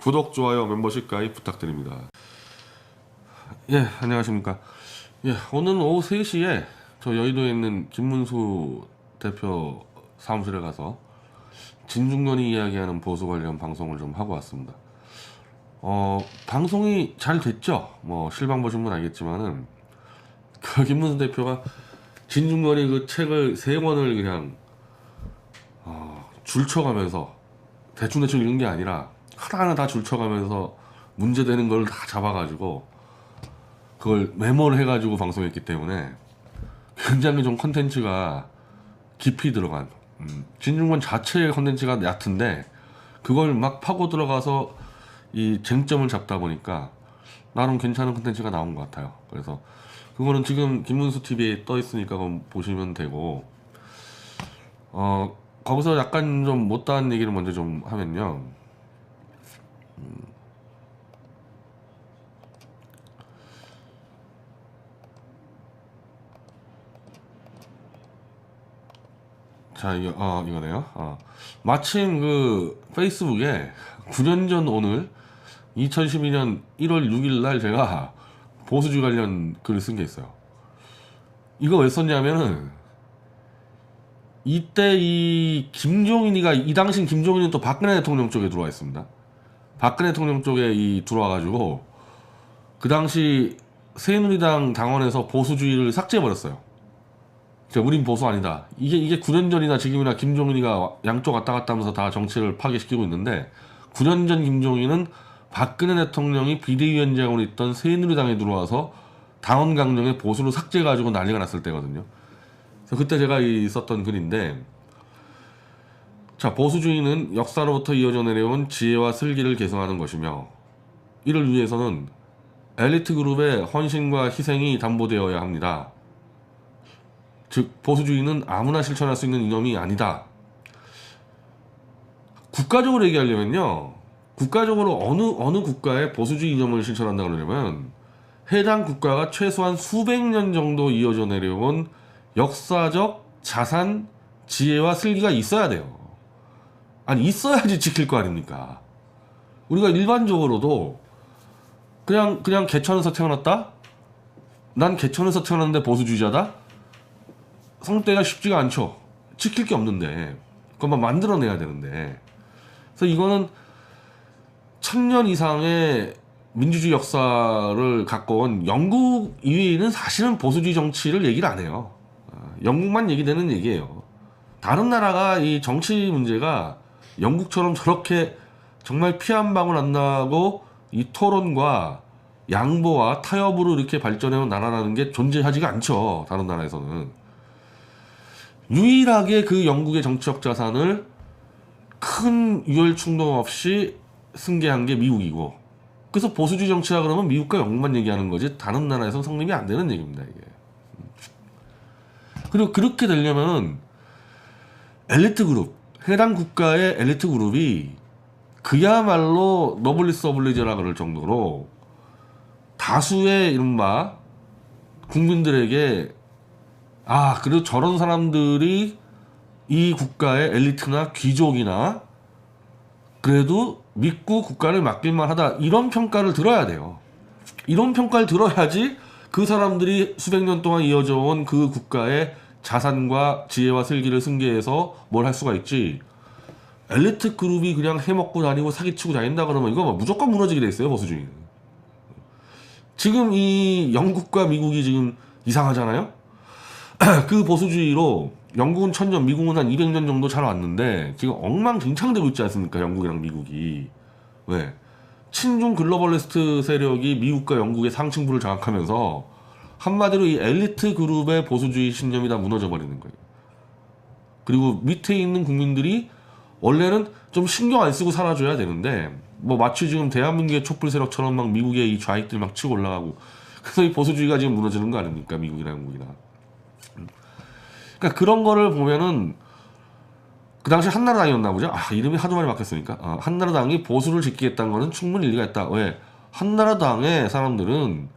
구독, 좋아요, 멤버십 가입 부탁드립니다. 예, 안녕하십니까. 예, 오늘 오후 3시에 저 여의도에 있는 김문수 대표 사무실에 가서 진중권이 이야기하는 보수 관련 방송을 좀 하고 왔습니다. 방송이 잘 됐죠? 뭐 실방 보신 분 알겠지만은 그 김문수 대표가 진중권이 그 책을 3권을 그냥 줄쳐가면서 대충대충 읽은 게 아니라 하나하나 다 줄쳐가면서 문제되는 걸 다 잡아가지고 그걸 메모를 해가지고 방송했기 때문에 굉장히 좀 컨텐츠가 깊이 들어간 진중권 자체의 컨텐츠가 얕은데 그걸 막 파고 들어가서 이 쟁점을 잡다 보니까 나름 괜찮은 컨텐츠가 나온 것 같아요. 그래서 그거는 지금 김문수 TV에 떠 있으니까 그건 보시면 되고, 거기서 약간 좀 못다한 얘기를 먼저 좀 하면요. 자, 이거네요. 마침 그 페이스북에 9년 전 오늘 2012년 1월 6일 날 제가 보수주의 관련 글을 쓴 게 있어요. 이거 왜 썼냐면은 이때 이 김종인이가 이 당시 김종인은 또 박근혜 대통령 쪽에 들어와 있습니다. 박근혜 대통령 쪽에 들어와가지고 그 당시 새누리당 당원에서 보수주의를 삭제해버렸어요. 우린 보수 아니다. 이게 9년 전이나 지금이나 김종인이가 양쪽 왔다 갔다 하면서 다 정치를 파괴시키고 있는데 9년 전 김종인은 박근혜 대통령이 비대위원장으로 있던 새누리당에 들어와서 당원 강령에 보수를 삭제해가지고 난리가 났을 때거든요. 그래서 그때 제가 썼던 글인데, 자, 보수주의는 역사로부터 이어져 내려온 지혜와 슬기를 계승하는 것이며 이를 위해서는 엘리트 그룹의 헌신과 희생이 담보되어야 합니다. 즉 보수주의는 아무나 실천할 수 있는 이념이 아니다. 국가적으로 얘기하려면요, 국가적으로 어느 국가에 보수주의 이념을 실천한다 그러냐면 해당 국가가 최소한 수백 년 정도 이어져 내려온 역사적 자산, 지혜와 슬기가 있어야 돼요. 아니 있어야지 지킬 거 아닙니까? 우리가 일반적으로도 그냥 개천에서 태어났다? 난 개천에서 태어났는데 보수주의자다? 성대가 쉽지가 않죠. 지킬 게 없는데 그것만 만들어내야 되는데, 그래서 이거는 1000년 이상의 민주주의 역사를 갖고 온 영국 이외에는 사실은 보수주의 정치를 얘기를 안 해요. 영국만 얘기되는 얘기예요. 다른 나라가 이 정치 문제가 영국처럼 저렇게 정말 피 한 방울 안 나고 이 토론과 양보와 타협으로 이렇게 발전해온 나라라는 게 존재하지가 않죠. 다른 나라에서는. 유일하게 그 영국의 정치적 자산을 큰 유혈 충동 없이 승계한 게 미국이고, 그래서 보수주의 정치라 그러면 미국과 영국만 얘기하는 거지 다른 나라에서 성립이 안 되는 얘기입니다, 이게. 그리고 그렇게 되려면 엘리트 그룹, 해당 국가의 엘리트 그룹이 그야말로 너블리스 어블리저라 그럴 정도로 다수의 이른바 국민들에게 그리고 저런 사람들이 이 국가의 엘리트나 귀족이나 그래도 믿고 국가를 맡길만 하다, 이런 평가를 들어야 돼요. 이런 평가를 들어야지 그 사람들이 수백 년 동안 이어져 온 그 국가의 자산과 지혜와 슬기를 승계해서 뭘 할 수가 있지. 엘리트 그룹이 그냥 해먹고 다니고 사기치고 다닌다 그러면 이거 무조건 무너지게 돼 있어요, 보수주의는. 지금 이 영국과 미국이 지금 이상하잖아요. 그 보수주의로 영국은 1000년, 미국은 한 200년 정도 잘 왔는데 지금 엉망진창되고 있지 않습니까? 영국이랑 미국이. 왜? 친중 글로벌리스트 세력이 미국과 영국의 상층부를 장악하면서 한마디로 이 엘리트 그룹의 보수주의 신념이 다 무너져 버리는 거예요. 그리고 밑에 있는 국민들이 원래는 좀 신경 안 쓰고 살아줘야 되는데 마치 지금 대한민국의 촛불 세력처럼 막 미국의 이 좌익들 막 치고 올라가고, 그래서 이 보수주의가 지금 무너지는 거 아닙니까? 미국이나 영국이나. 그러니까 그런 거를 보면은 그 당시 한나라당이었나 보죠. 이름이 하도 많이 바뀌었으니까. 한나라당이 보수를 지키겠다는 거는 충분히 일리가 있다. 왜? 한나라당의 사람들은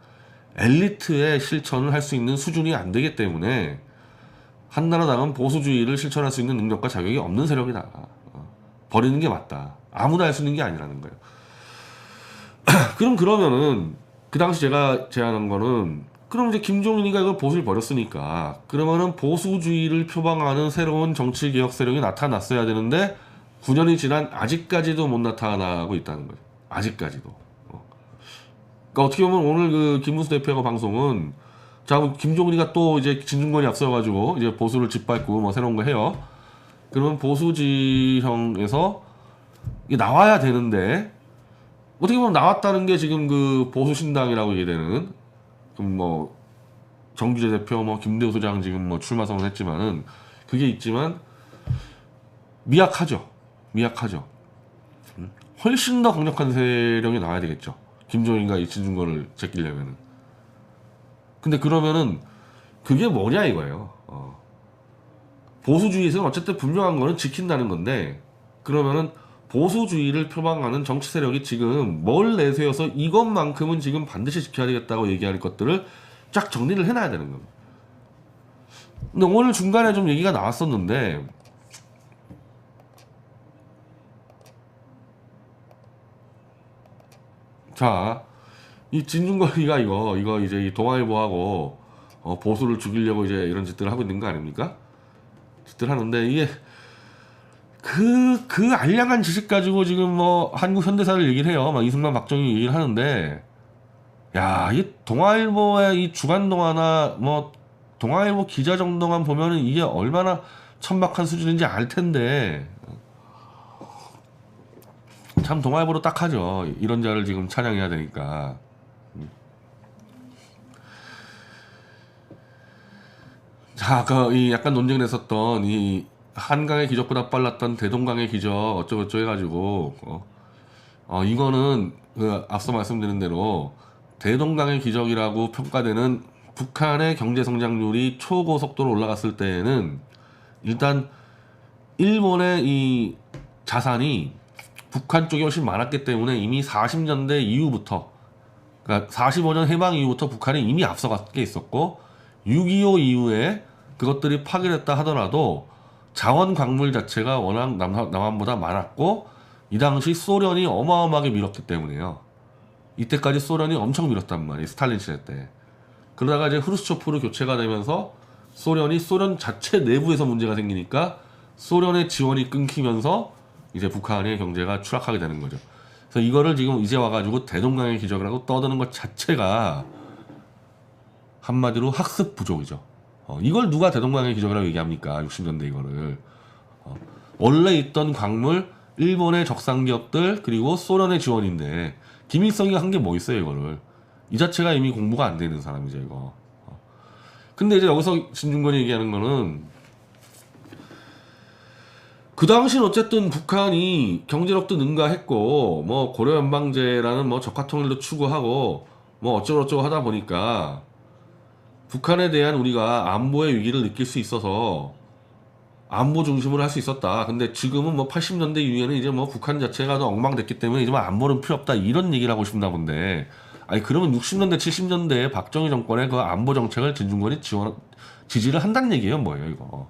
엘리트의 실천을 할 수 있는 수준이 안 되기 때문에 한나라당은 보수주의를 실천할 수 있는 능력과 자격이 없는 세력이다. 버리는 게 맞다. 아무나 할 수 있는 게 아니라는 거예요. 그러면은 그 당시 제가 제안한 거는 그럼 이제 김종인이가 이걸 보수를 버렸으니까 그러면은 보수주의를 표방하는 새로운 정치개혁 세력이 나타났어야 되는데 9년이 지난 아직까지도 못 나타나고 있다는 거죠. 아직까지도. 그러니까 어떻게 보면 오늘 그 김문수 대표가 방송은 자 김종인이가 또 이제 진중권이 앞서가지고 이제 보수를 짓밟고 뭐 새로운 거 해요. 그러면 보수지형에서 이게 나와야 되는데 어떻게 보면 나왔다는 게 지금 그 보수신당이라고 얘기되는 뭐 정규재 대표 뭐 김대우 소장 지금 뭐 출마 선언했지만은 그게 있지만 미약하죠. 훨씬 더 강력한 세력이 나와야 되겠죠. 김종인과 이 진중권을 제끼려면은. 근데 그러면은 그게 뭐냐 이거예요. 보수주의에서는 어쨌든 분명한 거는 지킨다는 건데 그러면은 보수주의를 표방하는 정치 세력이 지금 뭘 내세워서 이것만큼은 지금 반드시 지켜야 되겠다고 얘기할 것들을 쫙 정리를 해놔야 되는 겁니다. 근데 오늘 중간에 좀 얘기가 나왔었는데 자, 이 진중권이가 이거 이제 이 동아일보하고 보수를 죽이려고 이제 이런 짓들을 하고 있는 거 아닙니까? 짓들 하는데 이게 그 알량한 지식 가지고 지금 뭐 한국 현대사를 얘기를 해요. 막 이승만 박정희 얘기를 하는데 야, 이 동아일보의 이 주간 동아나 뭐 동아일보 기자 정도만 보면은 이게 얼마나 천박한 수준인지 알 텐데 참 동아일보로 딱하죠. 이런 자를 지금 찬양해야 되니까. 자, 이 약간 논쟁을 했었던 이 한강의 기적보다 빨랐던 대동강의 기적 어쩌고저쩌고 해가지고 이거는 그 앞서 말씀드린 대로 대동강의 기적이라고 평가되는 북한의 경제 성장률이 초고속도로 올라갔을 때에는 일단 일본의 이 자산이 북한 쪽이 훨씬 많았기 때문에 이미 40년대 이후부터 그러니까 45년 해방 이후부터 북한이 이미 앞서갔게 있었고 6.25 이후에 그것들이 파괴됐다 하더라도 자원 광물 자체가 워낙 남한보다 많았고 이 당시 소련이 어마어마하게 밀었기 때문에요. 이때까지 소련이 엄청 밀었단 말이에요. 스탈린 시대 때. 그러다가 이제 후르츠초프로 교체가 되면서 소련 자체 내부에서 문제가 생기니까 소련의 지원이 끊기면서 이제 북한의 경제가 추락하게 되는 거죠. 그래서 이거를 지금 이제 와가지고 대동강의 기적이라고 떠드는 것 자체가 한마디로 학습 부족이죠. 이걸 누가 대동강의 기적이라고 얘기합니까? 60년대 이거를. 원래 있던 광물, 일본의 적산 기업들, 그리고 소련의 지원인데 김일성이 한 게 뭐 있어요, 이거를. 이 자체가 이미 공부가 안 되는 사람이죠, 이거. 근데 이제 여기서 진중권이 얘기하는 거는 그 당시는 어쨌든 북한이 경제력도 능가했고 뭐 고려연방제라는 뭐 적화통일도 추구하고 뭐 어쩌고저쩌고 하다 보니까 북한에 대한 우리가 안보의 위기를 느낄 수 있어서 안보 중심으로 할 수 있었다. 근데 지금은 뭐 80년대 이후에는 이제 뭐 북한 자체가 더 엉망됐기 때문에 이제 뭐 안보는 필요 없다. 이런 얘기를 하고 싶나 본데. 아니 그러면 60년대 70년대에 박정희 정권의 그 안보 정책을 진중권이 지지를 한다는 얘기예요, 뭐예요, 이거.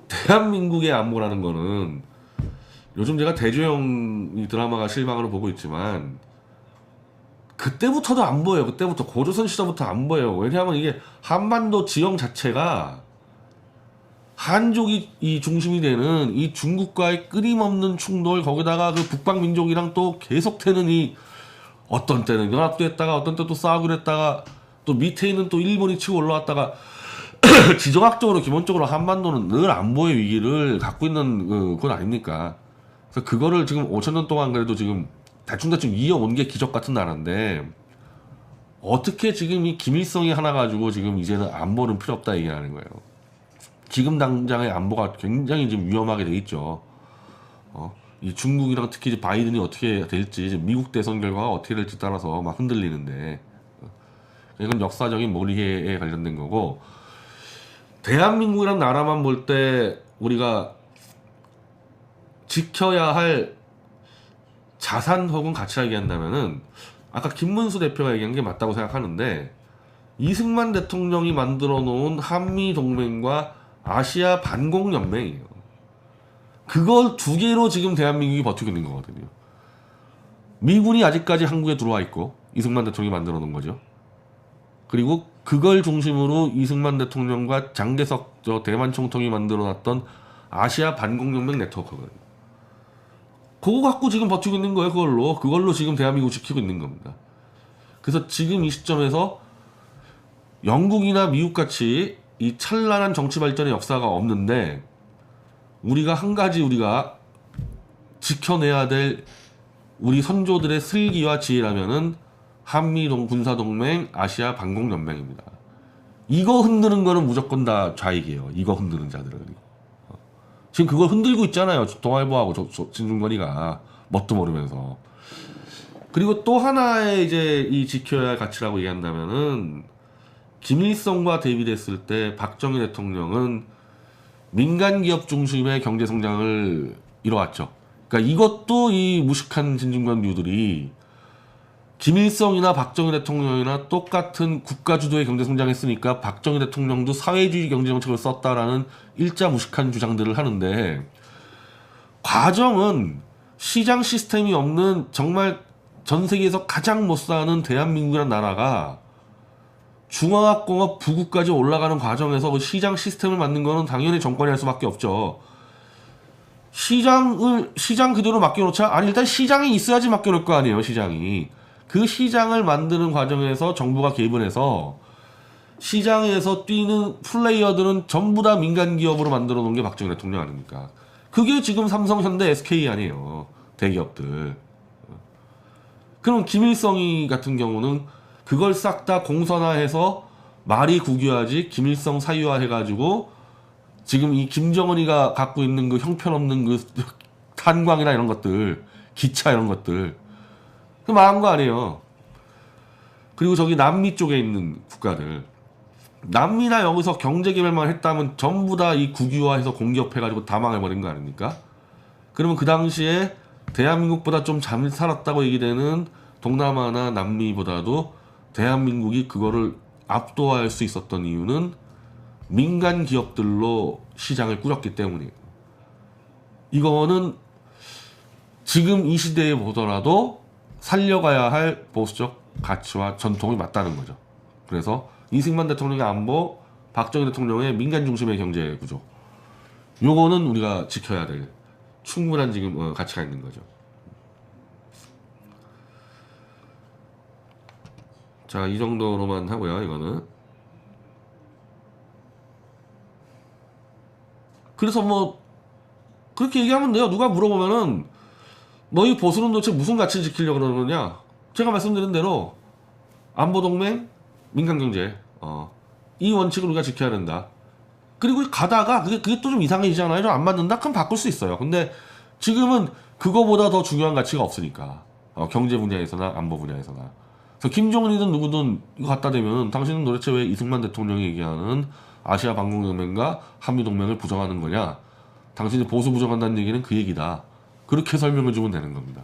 대한민국의 안보라는 거는 요즘 제가 대조영 드라마가 실망으로 보고 있지만 그때부터도 안 보여요. 그때부터 고조선 시대부터 안 보여요. 왜냐하면 이게 한반도 지형 자체가 한족이 이 중심이 되는 이 중국과의 끊임없는 충돌 거기다가 그 북방민족이랑 또 계속되는 이 어떤 때는 연합됐다가 어떤 때 또 싸우기로 했다가 또 밑에 있는 또 일본이 치고 올라왔다가 지정학적으로 기본적으로 한반도는 늘 안보의 위기를 갖고 있는 그건 아닙니까? 그래서 그거를 지금 5,000년 동안 그래도 지금 대충 이어온 게 기적 같은 나라인데 어떻게 지금 이 김일성이 하나 가지고 지금 이제는 안보는 필요 없다 얘기하는 거예요. 지금 당장의 안보가 굉장히 지금 위험하게 돼 있죠. 이 중국이랑 특히 이제 바이든이 어떻게 될지 미국 대선 결과가 어떻게 될지 따라서 막 흔들리는데 이건 역사적인 몰이해에 관련된 거고 대한민국이란 나라만 볼 때 우리가 지켜야 할 자산 혹은 가치를 얘기한다면은 아까 김문수 대표가 얘기한 게 맞다고 생각하는데 이승만 대통령이 만들어 놓은 한미동맹과 아시아 반공연맹이에요. 그걸 두 개로 지금 대한민국이 버티고 있는 거거든요. 미군이 아직까지 한국에 들어와 있고 이승만 대통령이 만들어 놓은 거죠. 그리고 그걸 중심으로 이승만 대통령과 장개석 대만 총통이 만들어 놨던 아시아 반공연맹 네트워크거든요. 그거 갖고 지금 버티고 있는 거예요. 그걸로 지금 대한민국 지키고 있는 겁니다. 그래서 지금 이 시점에서 영국이나 미국같이 이 찬란한 정치 발전의 역사가 없는데 우리가 한 가지 우리가 지켜내야 될 우리 선조들의 슬기와 지혜라면은 한미 군사동맹 아시아 반공연맹입니다. 이거 흔드는 거는 무조건 다 좌익이에요. 이거 흔드는 자들은. 지금 그걸 흔들고 있잖아요. 동아일보하고 진중권이가 뭣도 모르면서. 그리고 또 하나의 이제 이 지켜야 할 가치라고 얘기한다면은 김일성과 대비됐을 때 박정희 대통령은 민간 기업 중심의 경제 성장을 이뤄왔죠. 그러니까 이것도 이 무식한 진중권류들이 김일성이나 박정희 대통령이나 똑같은 국가 주도의 경제 성장했으니까 박정희 대통령도 사회주의 경제 정책을 썼다라는 일자 무식한 주장들을 하는데 과정은 시장 시스템이 없는 정말 전 세계에서 가장 못 사는 대한민국이라는 나라가 중화공업 부국까지 올라가는 과정에서 그 시장 시스템을 만든 거는 당연히 정권이 할 수밖에 없죠. 시장 그대로 맡겨놓자? 아니 일단 시장이 있어야지 맡겨놓을 거 아니에요. 시장이. 그 시장을 만드는 과정에서 정부가 개입을 해서 시장에서 뛰는 플레이어들은 전부 다 민간 기업으로 만들어 놓은 게 박정희 대통령 아닙니까? 그게 지금 삼성, 현대, SK 아니에요. 대기업들. 그럼 김일성이 같은 경우는 그걸 싹 다 공선화해서 말이 국유화지 김일성 사유화 해가지고 지금 이 김정은이가 갖고 있는 그 형편없는 그 탄광이나 이런 것들, 기차 이런 것들 그 망한 거 아니에요. 그리고 저기 남미 쪽에 있는 국가들 남미나 여기서 경제개발만 했다면 전부 다 이 국유화해서 공기업해가지고 다 망해버린 거 아닙니까? 그러면 그 당시에 대한민국보다 좀 잘 살았다고 얘기되는 동남아나 남미보다도 대한민국이 그거를 압도할 수 있었던 이유는 민간 기업들로 시장을 꾸렸기 때문이에요. 이거는 지금 이 시대에 보더라도 살려가야 할 보수적 가치와 전통이 맞다는 거죠. 그래서 이승만 대통령의 안보, 박정희 대통령의 민간 중심의 경제 구조, 요거는 우리가 지켜야 될 충분한 지금 가치가 있는 거죠. 자, 이 정도로만 하고요. 이거는 그래서 뭐 그렇게 얘기하면 돼요. 누가 물어보면은 너희 보수는 도대체 무슨 가치 지키려고 그러는 거냐? 제가 말씀드린 대로 안보동맹, 민간경제 이 원칙을 우리가 지켜야 된다. 그리고 가다가 그게 또 좀 이상해지잖아요. 좀 안 맞는다? 그럼 바꿀 수 있어요. 근데 지금은 그거보다 더 중요한 가치가 없으니까 경제 분야에서나 안보 분야에서나. 그래서 김정은이든 누구든 이거 갖다 대면 당신은 도대체 왜 이승만 대통령이 얘기하는 아시아 반공연맹과 한미동맹을 부정하는 거냐? 당신이 보수 부정한다는 얘기는 그 얘기다. 그렇게 설명을 주면 되는 겁니다.